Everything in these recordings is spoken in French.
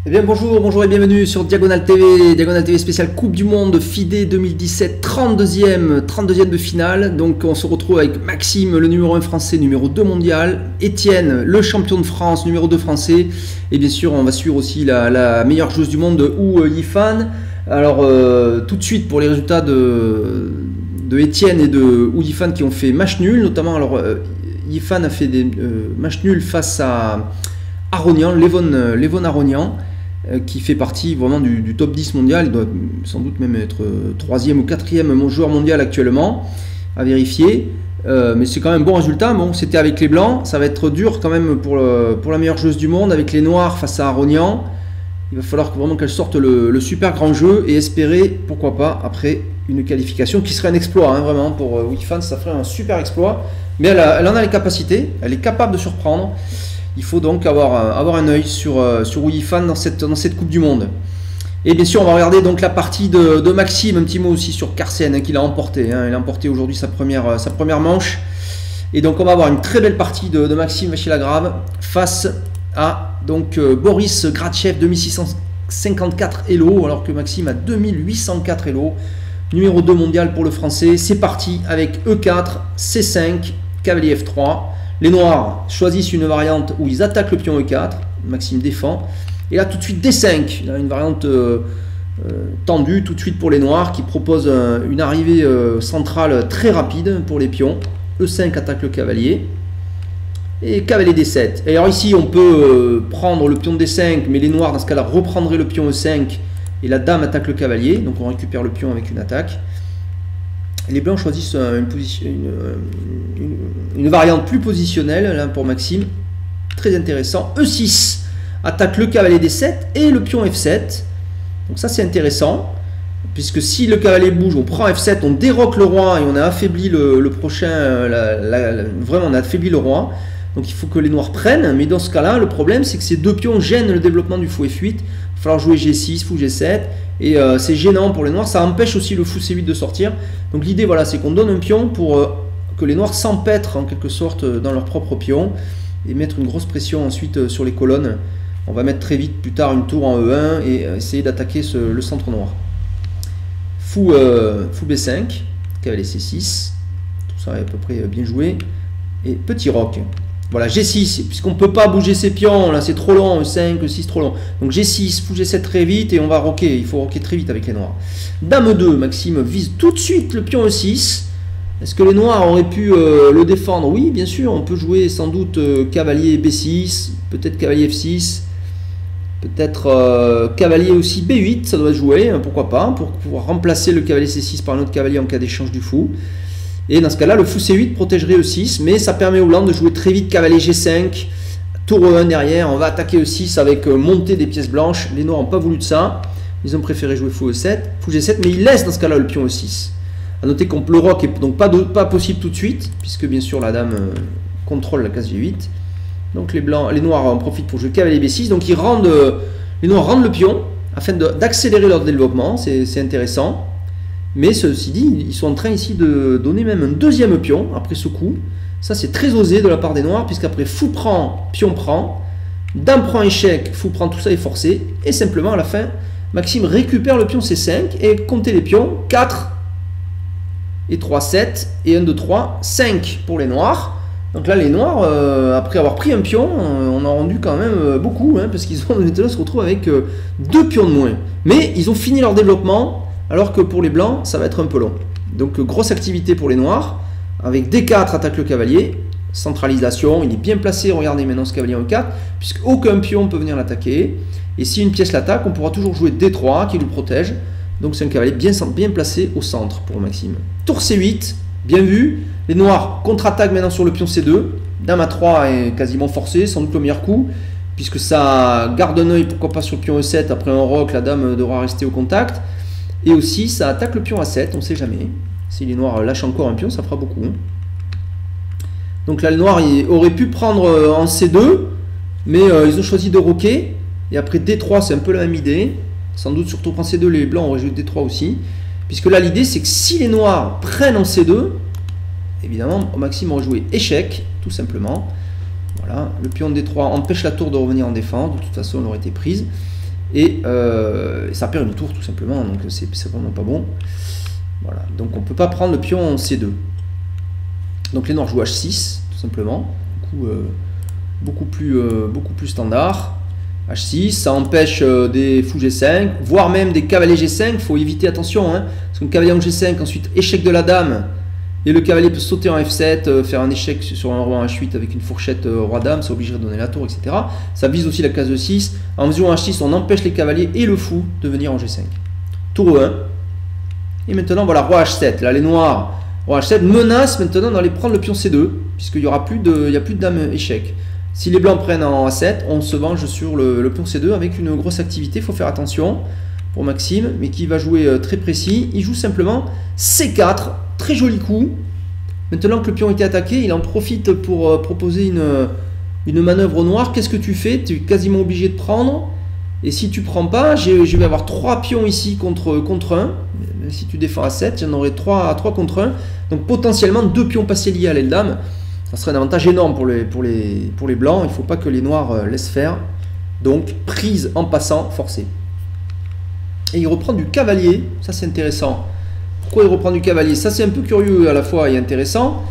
Eh bien bonjour et bienvenue sur Diagonale TV spéciale Coupe du Monde FIDE 2017, 32e de finale. Donc on se retrouve avec Maxime, le numéro 1 français, numéro 2 mondial, Étienne, le champion de France, numéro 2 français, et bien sûr on va suivre aussi la meilleure joueuse du monde, Hou Yifan. Alors tout de suite pour les résultats de Étienne et de Hou Yifan qui ont fait match nul, notamment alors Yifan a fait des matchs nuls face à Aronian, Levon Aronian, qui fait partie vraiment du top 10 mondial. Il doit sans doute même être 3e ou 4e joueur mondial actuellement, à vérifier. Mais c'est quand même un bon résultat. Bon, c'était avec les Blancs, ça va être dur quand même pour la meilleure joueuse du monde, avec les Noirs face à Aronian. Il va falloir vraiment qu'elle sorte le super grand jeu et espérer, pourquoi pas, après une qualification qui serait un exploit, hein, vraiment, pour Hou Yifan, ça ferait un super exploit. Mais elle en a les capacités, elle est capable de surprendre. Il faut donc avoir un œil sur Hou Yifan dans cette Coupe du Monde. Et bien sûr, on va regarder donc la partie de Maxime, un petit mot aussi sur Carsen, hein, qu'il a emporté. Hein, il a emporté aujourd'hui sa première manche. Et donc on va avoir une très belle partie de Maxime Vachier-Lagrave face à donc, Boris Gratchev, 2654 Elo, alors que Maxime a 2804 Elo. Numéro 2 mondial pour le français. C'est parti avec E4, C5, cavalier F3. Les Noirs choisissent une variante où ils attaquent le pion E4, Maxime défend. Et là tout de suite D5, une variante tendue tout de suite pour les Noirs qui propose une arrivée centrale très rapide pour les pions. E5 attaque le cavalier. Et cavalier D7. Et alors ici on peut prendre le pion D5, mais les Noirs dans ce cas-là reprendraient le pion E5 et la dame attaque le cavalier. Donc on récupère le pion avec une attaque. Les Blancs choisissent une variante plus positionnelle là, pour Maxime. Très intéressant. E6 attaque le cavalier D7 et le pion F7. Donc ça c'est intéressant. Puisque si le cavalier bouge, on prend F7, on déroque le roi et on a affaibli le prochain. Vraiment on a affaibli le roi. Donc il faut que les Noirs prennent. Mais dans ce cas-là, le problème c'est que ces deux pions gênent le développement du fou F8. Il va falloir jouer G6, fou G7. Et c'est gênant pour les Noirs, ça empêche aussi le fou C8 de sortir. Donc l'idée, voilà, c'est qu'on donne un pion pour que les Noirs s'empêtrent en quelque sorte dans leur propre pion et mettre une grosse pression ensuite sur les colonnes. On va mettre très vite plus tard une tour en E1 et essayer d'attaquer le centre noir. Fou B5, cavalier C6, tout ça est à peu près bien joué. Et petit roc. Voilà, G6, puisqu'on ne peut pas bouger ses pions, là c'est trop long, E5, E6 trop long. Donc G6, fou G7 très vite et on va roquer, il faut roquer très vite avec les Noirs. Dame 2, Maxime vise tout de suite le pion E6. Est-ce que les Noirs auraient pu le défendre? Oui, bien sûr, on peut jouer sans doute cavalier B6, peut-être cavalier F6, peut-être cavalier aussi B8, ça doit jouer, hein, pourquoi pas, pour pouvoir remplacer le cavalier C6 par un autre cavalier en cas d'échange du fou. Et dans ce cas-là, le fou C8 protégerait E6, mais ça permet aux Blancs de jouer très vite cavalier G5, tour E1 derrière, on va attaquer E6 avec montée des pièces blanches. Les Noirs n'ont pas voulu de ça, ils ont préféré jouer fou E7, fou G7, mais ils laissent dans ce cas-là le pion E6. A noter que le roc est donc pas possible tout de suite, puisque bien sûr la dame contrôle la case G8. Donc les Noirs en profitent pour jouer cavalier B6, donc les Noirs rendent le pion, afin d'accélérer leur développement, c'est intéressant. Mais ceci dit, ils sont en train ici de donner même un deuxième pion après ce coup. Ça c'est très osé de la part des Noirs, puisqu'après fou prend, pion prend, dame prend échec, fou prend, tout ça est forcé. Et simplement à la fin, Maxime récupère le pion C5 et comptez les pions, 4 et 3, 7 et 1, 2, 3, 5 pour les Noirs. Donc là les Noirs, après avoir pris un pion, on a rendu quand même beaucoup, hein, parce qu'ils vont maintenant se retrouver avec 2 pions de moins. Mais ils ont fini leur développement. Alors que pour les Blancs, ça va être un peu long. Donc grosse activité pour les Noirs, avec D4 attaque le cavalier, centralisation, il est bien placé, regardez maintenant ce cavalier en E4, puisqu'aucun pion peut venir l'attaquer. Et si une pièce l'attaque, on pourra toujours jouer D3 qui le protège. Donc c'est un cavalier bien placé au centre pour Maxime. Tour C8, bien vu. Les Noirs contre-attaquent maintenant sur le pion C2. Dame A3 est quasiment forcée, sans doute le meilleur coup, puisque ça garde un œil, pourquoi pas sur le pion E7, après un roc, la dame devra rester au contact. Et aussi, ça attaque le pion A7, on ne sait jamais. Si les Noirs lâchent encore un pion, ça fera beaucoup. Donc là, les Noirs auraient pu prendre en C2, mais ils ont choisi de roquer. Et après D3, c'est un peu la même idée. Sans doute, surtout en C2, les Blancs auraient joué D3 aussi. Puisque là, l'idée, c'est que si les Noirs prennent en C2, évidemment, Maxime aurait joué échec, tout simplement. Voilà, le pion D3 empêche la tour de revenir en défense. De toute façon, elle aurait été prise. et ça perd une tour tout simplement, donc c'est vraiment pas bon. Voilà, donc on peut pas prendre le pion en C2. Donc les noirs jouent H6 tout simplement, beaucoup plus standard. H6, ça empêche des fous G5, voire même des cavaliers G5, il faut éviter, attention, hein, parce qu'un cavalier en G5, ensuite échec de la dame, et le cavalier peut sauter en F7, faire un échec sur un roi en H8 avec une fourchette roi-dame, ça obligerait de donner la tour, etc. Ça vise aussi la case de 6, en jouant H6, on empêche les cavaliers et le fou de venir en G5. Tour E1, et maintenant voilà, roi H7, là les noirs, roi H7 menacent maintenant d'aller prendre le pion C2, puisqu'il n'y aura plus de dame échec. Si les blancs prennent en A7, on se venge sur le pion C2 avec une grosse activité. Il faut faire attention pour Maxime, mais qui va jouer très précis. Il joue simplement C4, très joli coup. Maintenant que le pion était attaqué, il en profite pour proposer une manœuvre au noir. Qu'est-ce que tu fais? Tu es quasiment obligé de prendre. Et si tu prends pas, je vais avoir 3 pions ici contre 1. Si tu défends A7, j'en aurai 3 contre 1. Donc potentiellement 2 pions passés liés à l'aile dame. Ça serait un avantage énorme pour les blancs. Il ne faut pas que les noirs laissent faire. Donc, prise en passant, forcée. Et il reprend du cavalier. Ça, c'est intéressant. Pourquoi il reprend du cavalier? Ça, c'est un peu curieux à la fois et intéressant.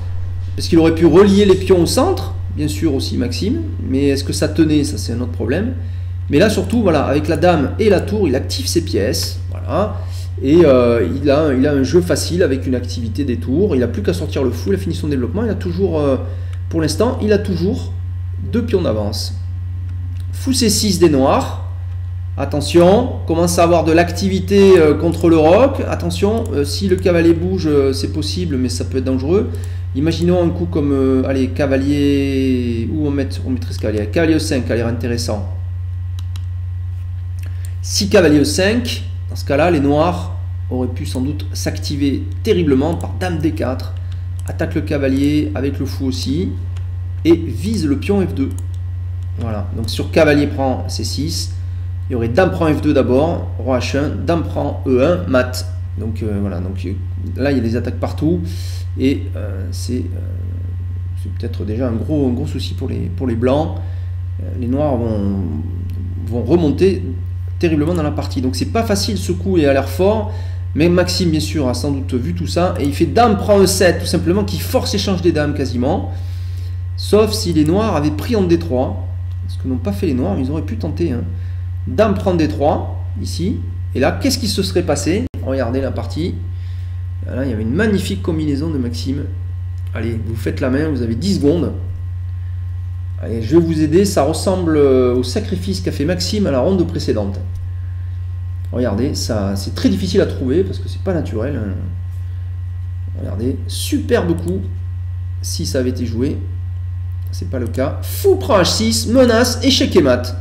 Parce qu'il aurait pu relier les pions au centre. Bien sûr aussi Maxime. Mais est-ce que ça tenait? Ça, c'est un autre problème. Mais là, surtout, voilà, avec la dame et la tour, il active ses pièces. Voilà. Et il a un jeu facile avec une activité des tours. Il n'a plus qu'à sortir le fou, il a fini son développement. Il a toujours, pour l'instant, il a toujours 2 pions d'avance. Fou C6 des noirs. Attention, commence à avoir de l'activité contre le roc. Attention, si le cavalier bouge, c'est possible, mais ça peut être dangereux. Imaginons un coup comme, allez, cavalier... Où on mettrait ce cavalier? Cavalier E5 a l'air intéressant. Si cavalier E5... Dans ce cas-là, les noirs auraient pu sans doute s'activer terriblement par dame D4, attaque le cavalier avec le fou aussi, et vise le pion F2. Voilà, donc sur cavalier prend C6, il y aurait dame prend F2 d'abord, roi H1, dame prend E1, mat. Donc voilà, donc là il y a des attaques partout, et c'est peut-être déjà un gros souci pour les blancs. Les noirs vont remonter terriblement dans la partie. Donc c'est pas facile ce coup et a l'air fort, mais Maxime bien sûr a sans doute vu tout ça et il fait dame prend E7 tout simplement qui force l'échange des dames quasiment, sauf si les noirs avaient pris en D3, ce que n'ont pas fait les noirs, mais ils auraient pu tenter. Hein. Dame prend D3 ici, et là qu'est-ce qui se serait passé? Regardez la partie, là il y avait une magnifique combinaison de Maxime. Allez, vous faites la main, vous avez 10 secondes. Allez, je vais vous aider, ça ressemble au sacrifice qu'a fait Maxime à la ronde précédente. Regardez, ça c'est très difficile à trouver parce que c'est pas naturel. Regardez, superbe coup. Si ça avait été joué, c'est pas le cas. Fou prend H6, menace, échec et mat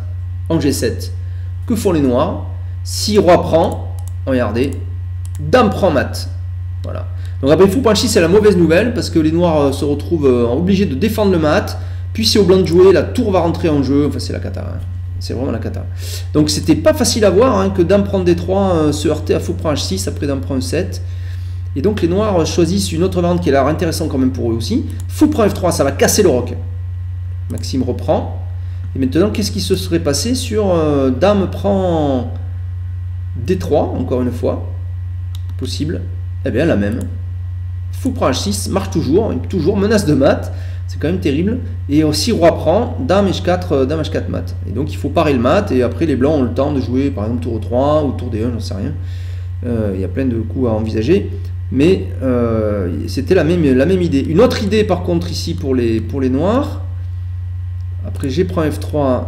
en G7. Que font les noirs? Si roi prend, regardez, dame prend mat. Voilà. Donc après fou prend H6, c'est la mauvaise nouvelle parce que les noirs se retrouvent obligés de défendre le mat. Puis c'est au blanc de jouer, la tour va rentrer en jeu, enfin c'est la cata, hein. C'est vraiment la cata. Donc c'était pas facile à voir hein, que dame prend D3 se heurter à fou prend H6 après dame prend E7. Et donc les noirs choisissent une autre variante qui a l'air intéressante quand même pour eux aussi. Fou prend F3, ça va casser le roc. Maxime reprend. Et maintenant qu'est-ce qui se serait passé sur dame prend D3, encore une fois? Possible. Eh bien la même. Fou prend H6, marche toujours, menace de mat. C'est quand même terrible. Et aussi roi prend, dame H4 mat. Et donc il faut parer le mat. Et après les blancs ont le temps de jouer par exemple tour 3 ou tour D1, j'en sais rien. Il y a plein de coups à envisager. Mais c'était la même idée. Une autre idée par contre ici pour les noirs, après G prend F3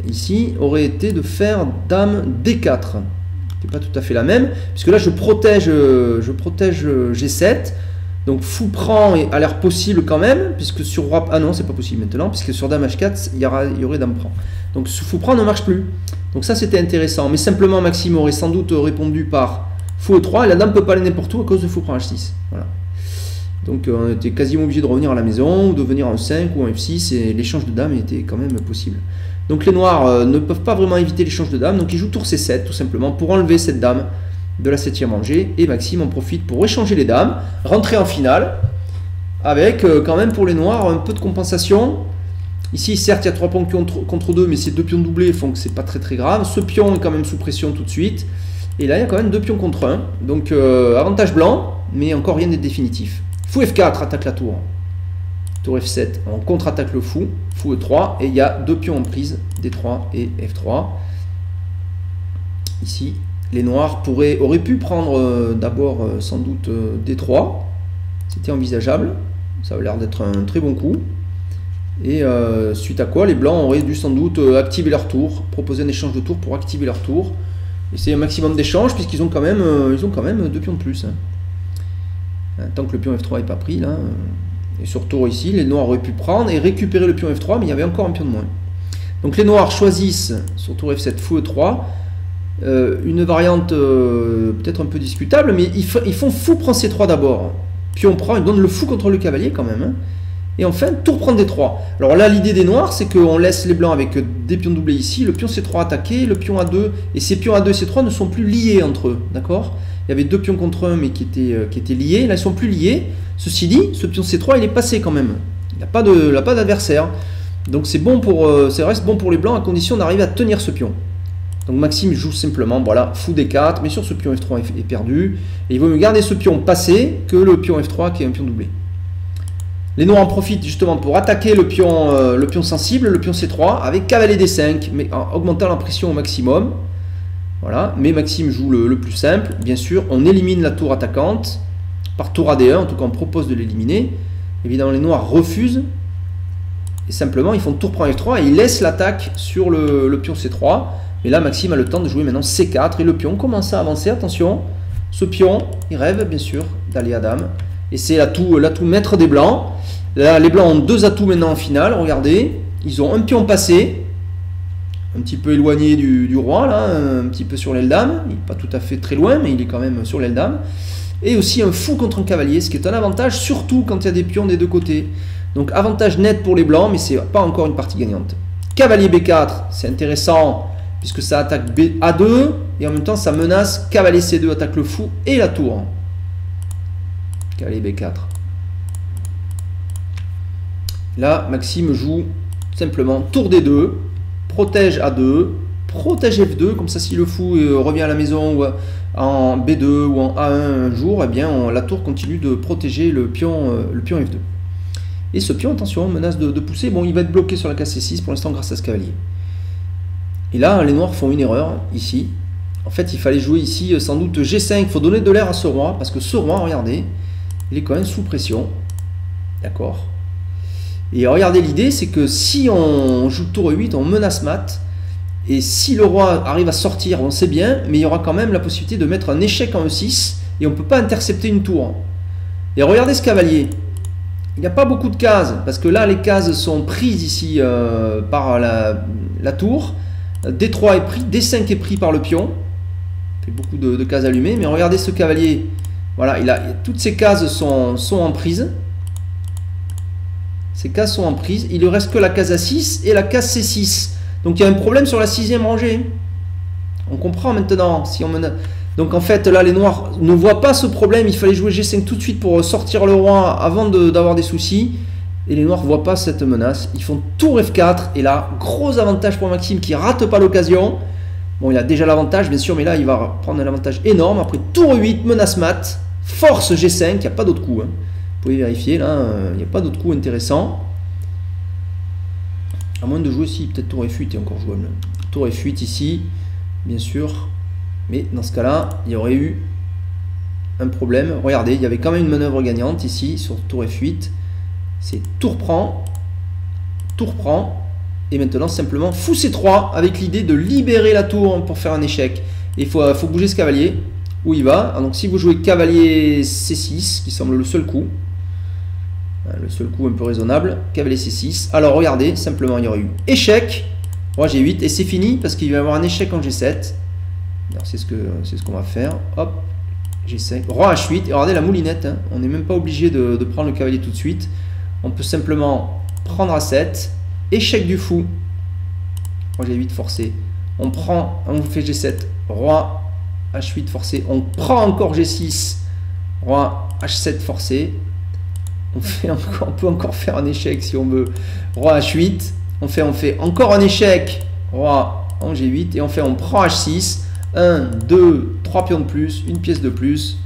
ici, aurait été de faire dame D4. C'est pas tout à fait la même. Puisque là je protège G7. Donc fou prend a l'air possible quand même, puisque sur roi... Ah non, c'est pas possible maintenant, puisque sur dame H4, il y aurait dame prend. Donc fou prend ne marche plus. Donc ça c'était intéressant. Mais simplement Maxime aurait sans doute répondu par fou E3, et la dame ne peut pas aller n'importe où à cause de fou prend H6. Voilà. Donc on était quasiment obligé de revenir à la maison, ou de venir en 5 ou en F6, et l'échange de dames était quand même possible. Donc les noirs ne peuvent pas vraiment éviter l'échange de dames, donc ils jouent tour C7 tout simplement pour enlever cette dame de la 7e rangée, et Maxime en profite pour échanger les dames, rentrer en finale, avec quand même pour les noirs un peu de compensation, Ici, certes, il y a 3 pions contre 2, mais c'est 2 pions doublés, font que c'est pas très grave. Ce pion est quand même sous pression tout de suite. Et là, il y a quand même 2 pions contre 1. Donc, avantage blanc, mais encore rien n'est définitif. Fou F4 attaque la tour. Tour F7, on contre-attaque le fou. Fou E3, et il y a 2 pions en prise, D3 et F3. Ici, les noirs auraient pu prendre d'abord sans doute D3. C'était envisageable. Ça a l'air d'être un très bon coup. Et suite à quoi, les blancs auraient dû sans doute activer leur tour, proposer un échange de tour pour activer leur tour. Et c'est un maximum d'échanges puisqu'ils ont quand même 2 pions de plus. Hein. Tant que le pion F3 n'est pas pris là. Et sur tour ici, les noirs auraient pu prendre et récupérer le pion F3, mais il y avait encore un pion de moins. Donc les noirs choisissent sur tour F7 fou E3. Une variante peut-être un peu discutable, mais ils font fou prend C3 d'abord. Pion prend, ils donnent le fou contre le cavalier quand même. Hein. Et enfin, tour prend D3. Alors là, l'idée des noirs, c'est qu'on laisse les blancs avec des pions doublés ici, le pion C3 attaqué, le pion A2, et ces pions A2 et C3 ne sont plus liés entre eux, d'accord? Il y avait 2 pions contre 1, mais qui étaient liés, là ils sont plus liés. Ceci dit, ce pion C3, il est passé quand même. Il n'a pas d'adversaire. Donc c'est bon ça reste bon pour les blancs à condition d'arriver à tenir ce pion. Donc Maxime joue simplement, voilà, fou D4, mais sur ce pion F3 est perdu, et il vaut mieux garder ce pion passé que le pion F3 qui est un pion doublé. Les noirs en profitent justement pour attaquer le pion sensible, le pion C3, avec cavalier D5, mais en augmentant la pression au maximum. Voilà, mais Maxime joue le plus simple, bien sûr, on élimine la tour attaquante par tour AD1, en tout cas on propose de l'éliminer. Évidemment les noirs refusent, et simplement ils font tour prend F3 et ils laissent l'attaque sur le pion C3. Mais là Maxime a le temps de jouer maintenant C4 et le pion commence à avancer, attention, ce pion, il rêve bien sûr d'aller à dame. Et c'est l'atout maître des blancs. Là, les blancs ont 2 atouts maintenant en finale. Regardez, ils ont un pion passé, un petit peu éloigné du roi, là, un petit peu sur l'aile dame. Il n'est pas tout à fait très loin, mais il est quand même sur l'aile dame. Et aussi un fou contre un cavalier, ce qui est un avantage, surtout quand il y a des pions des deux côtés. Donc avantage net pour les blancs, mais ce n'est pas encore une partie gagnante. Cavalier B4, c'est intéressant, puisque ça attaque A2, et en même temps ça menace cavalier C2, attaque le fou et la tour. Cavalier B4. Là, Maxime joue simplement tour D2, protège A2, protège F2, comme ça si le fou revient à la maison ou en B2 ou en A1 un jour, eh bien la tour continue de protéger le pion F2. Et ce pion, attention, menace de pousser, bon il va être bloqué sur la case C6 pour l'instant grâce à ce cavalier. Et là, les noirs font une erreur, ici. En fait, il fallait jouer ici sans doute G5, il faut donner de l'air à ce roi, parce que ce roi, regardez, il est quand même sous pression. D'accord. Et regardez, l'idée, c'est que si on joue tour E8, on menace mat. Et si le roi arrive à sortir, on sait bien, mais il y aura quand même la possibilité de mettre un échec en E6, et on ne peut pas intercepter une tour. Et regardez ce cavalier. Il n'y a pas beaucoup de cases, parce que là, les cases sont prises ici par la tour. D3 est pris, D5 est pris par le pion. Il fait beaucoup de cases allumées, mais regardez ce cavalier. Voilà, toutes ces cases sont en prise. Ces cases sont en prise. Il ne reste que la case A6 et la case C6. Donc il y a un problème sur la 6e rangée. On comprend maintenant. Donc en fait, là, les noirs ne voient pas ce problème. Il fallait jouer G5 tout de suite pour sortir le roi avant d'avoir des soucis. Et les noirs ne voient pas cette menace. Ils font tour F4. Et là, gros avantage pour Maxime qui ne rate pas l'occasion. Bon, il a déjà l'avantage, bien sûr, mais là, il va prendre un avantage énorme. Après, tour E8, menace mat. Force G5. Il n'y a pas d'autre coup. Hein. Vous pouvez vérifier, là, il n'y a pas d'autre coup intéressant. À moins de jouer ici, peut-être tour F8 est encore jouable. Tour F8 ici, bien sûr. Mais dans ce cas-là, il y aurait eu un problème. Regardez, il y avait quand même une manœuvre gagnante ici, sur tour F8. C'est tour prend. Et maintenant, simplement, fou C3, avec l'idée de libérer la tour pour faire un échec. Et il faut bouger ce cavalier. Où il va. Donc si vous jouez cavalier C6, qui semble le seul coup un peu raisonnable, cavalier C6, alors regardez, simplement il y aurait eu échec, roi G8, et c'est fini parce qu'il va y avoir un échec en G7. Alors c'est ce qu'on va faire, hop, G5, roi H8, et regardez la moulinette, hein. On n'est même pas obligé de prendre le cavalier tout de suite, on peut simplement prendre A7, échec du fou, roi G8 forcé, on fait G7, roi H8 forcé, on prend encore G6, roi H7 forcé, on peut encore faire un échec si on veut. Roi H8. On fait encore un échec. Roi en G8. Et on prend H6. 1, 2, 3 pions de plus. Une pièce de plus.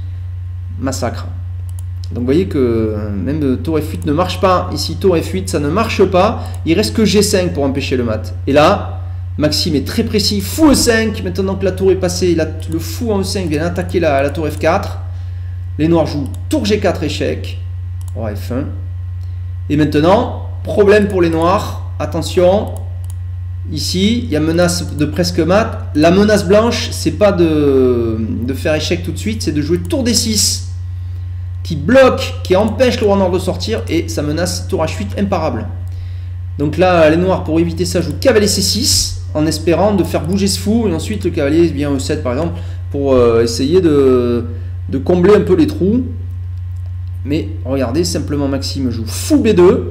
Massacre. Donc vous voyez que même tour F8 ne marche pas. Ici, tour F8, ça ne marche pas. Il reste que G5 pour empêcher le mat. Et là, Maxime est très précis. Fou E5. Maintenant que la tour est passée, le fou en E5 vient attaquer la tour F4. Les noirs jouent tour G4 échec. Roi F1. Et maintenant, problème pour les noirs. Attention. Ici, il y a menace de presque mat. La menace blanche, c'est pas de faire échec tout de suite, c'est de jouer tour D6. Qui bloque, qui empêche le roi noir de sortir. Et ça menace tour H8 imparable. Donc là, les noirs, pour éviter ça, jouent cavalier C6. En espérant de faire bouger ce fou. Et ensuite, le cavalier vient E7 par exemple. Pour essayer de combler un peu les trous. Mais regardez, simplement Maxime joue fou B2.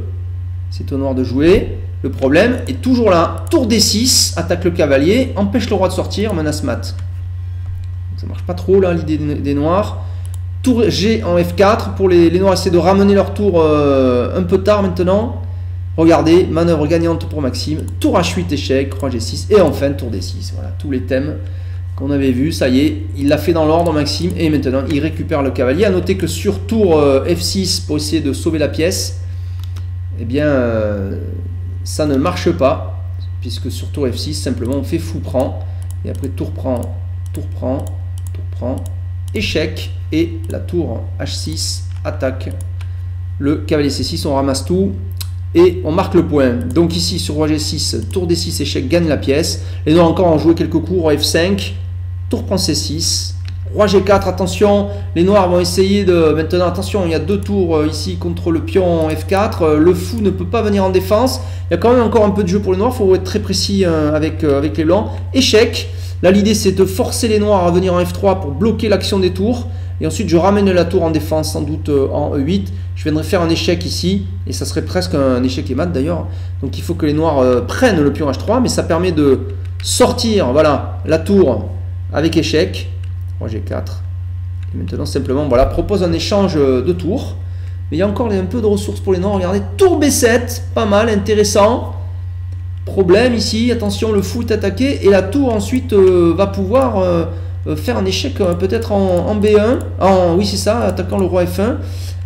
C'est au noir de jouer. Le problème est toujours là. Tour D6, attaque le cavalier, empêche le roi de sortir, menace mat. Ça marche pas trop là, l'idée des noirs. Tour G en F4. Pour les noirs, essayer de ramener leur tour un peu tard maintenant. Regardez, manœuvre gagnante pour Maxime. Tour H8 échec, roi G6. Et enfin, tour D6. Voilà, tous les thèmes qu'on avait vus. Ça y est, il l'a fait dans l'ordre Maxime. Et maintenant, il récupère le cavalier. A noter que sur tour F6, pour essayer de sauver la pièce, eh bien, ça ne marche pas. Puisque sur tour F6, simplement, on fait fou prend. Et après, tour prend, tour prend, tour prend. Échec. Et la tour H6 attaque le cavalier C6. On ramasse tout. Et on marque le point. Donc ici, sur roi G6, tour D6, échec, gagne la pièce. Les noirs encore ont joué quelques coups. Roi F5, tour prend C6. Roi G4, attention. Les noirs vont essayer de... Maintenant, attention, il y a deux tours ici contre le pion F4. Le fou ne peut pas venir en défense. Il y a quand même encore un peu de jeu pour les noirs. Il faut être très précis avec les blancs. Échec. Là, l'idée, c'est de forcer les noirs à venir en F3 pour bloquer l'action des tours. Et ensuite, je ramène la tour en défense, sans doute en E8. Je viendrai faire un échec ici. Et ça serait presque un échec et mat d'ailleurs. Donc, il faut que les noirs prennent le pion H3. Mais ça permet de sortir, voilà, la tour avec échec. Roi G4. Et maintenant, simplement, voilà, propose un échange de tours. Mais il y a encore un peu de ressources pour les noirs. Regardez, tour B7. Pas mal, intéressant. Problème ici, attention, le fou est attaqué. Et la tour ensuite va pouvoir... faire un échec peut-être en B1, oui c'est ça, attaquant le roi F1.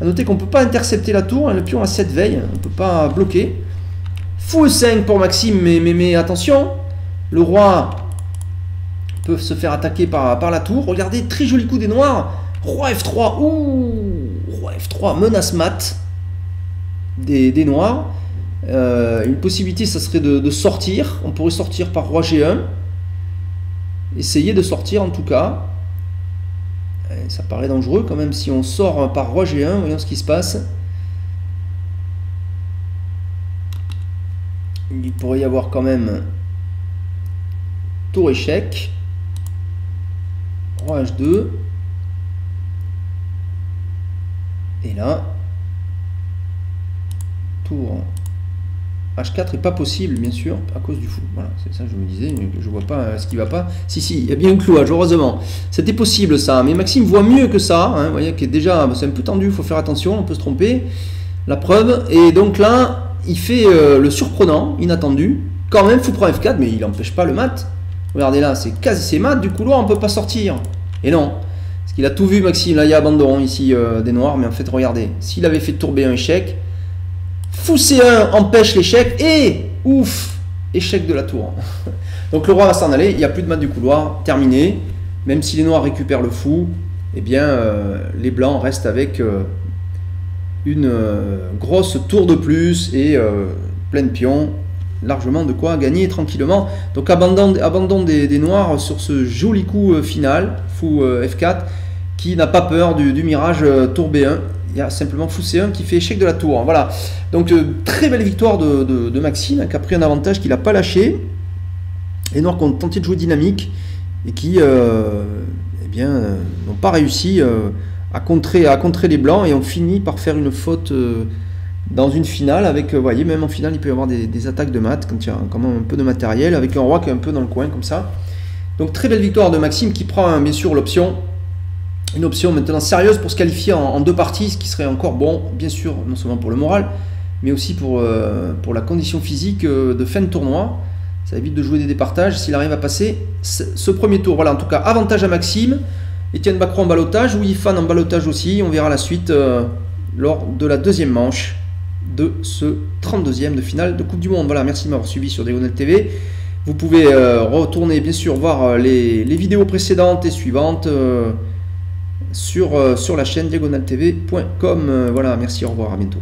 A noter qu'on ne peut pas intercepter la tour, le pion a 7 veilles, on ne peut pas bloquer. Fou E5 pour Maxime, mais attention, le roi peut se faire attaquer par la tour. Regardez, très joli coup des noirs, roi F3, roi F3, menace mat des noirs. Une possibilité, ça serait de sortir, on pourrait sortir par roi G1. Essayez de sortir en tout cas. Ça paraît dangereux quand même si on sort par roi G1. Voyons ce qui se passe. Il pourrait y avoir quand même tour échec. Roi H2. Et là, tour H4 n'est pas possible, bien sûr, à cause du fou. Voilà, c'est ça que je me disais, je vois pas ce qui va pas. Si, il y a bien un clouage, heureusement. C'était possible ça, mais Maxime voit mieux que ça. Hein, vous voyez que déjà, c'est un peu tendu, il faut faire attention, on peut se tromper. La preuve, et donc là, il fait le surprenant, inattendu. Quand même, fou prend F4, mais il n'empêche pas le mat. Regardez là, c'est mat, du couloir, on ne peut pas sortir. Et non, parce qu'il a tout vu, Maxime. Là, il y a abandon ici des noirs, mais en fait, regardez, s'il avait fait tour B1 échec, fou C1 empêche l'échec et ouf, échec de la tour. Donc le roi va s'en aller, il n'y a plus de mat du couloir, terminé. Même si les noirs récupèrent le fou, eh bien les blancs restent avec une grosse tour de plus et plein de pions, largement de quoi gagner tranquillement. Donc abandon des noirs sur ce joli coup final, fou F4, qui n'a pas peur du mirage tour B1. Il y a simplement fou C1 qui fait échec de la tour. Voilà. Donc très belle victoire de Maxime, qui a pris un avantage qu'il n'a pas lâché. Les noirs qui ont tenté de jouer dynamique et qui eh bien, n'ont pas réussi à contrer les blancs et ont fini par faire une faute dans une finale. Avec, vous voyez, même en finale, il peut y avoir des attaques de mat quand il y a quand même un peu de matériel, avec un roi qui est un peu dans le coin comme ça. Donc très belle victoire de Maxime qui prend bien sûr l'option une option maintenant sérieuse pour se qualifier en 2 parties, ce qui serait encore bon, bien sûr, non seulement pour le moral, mais aussi pour la condition physique de fin de tournoi. Ça évite de jouer des départages s'il arrive à passer ce premier tour. Voilà, en tout cas, avantage à Maxime, Étienne Bacro en ballottage, ou Yifan en ballottage aussi. On verra la suite lors de la deuxième manche de ce 32e de finale de Coupe du Monde. Voilà, merci de m'avoir suivi sur Diagonale TV. Vous pouvez retourner, bien sûr, voir les vidéos précédentes et suivantes sur la chaîne diagonaletv.com. Voilà, merci, au revoir, à bientôt.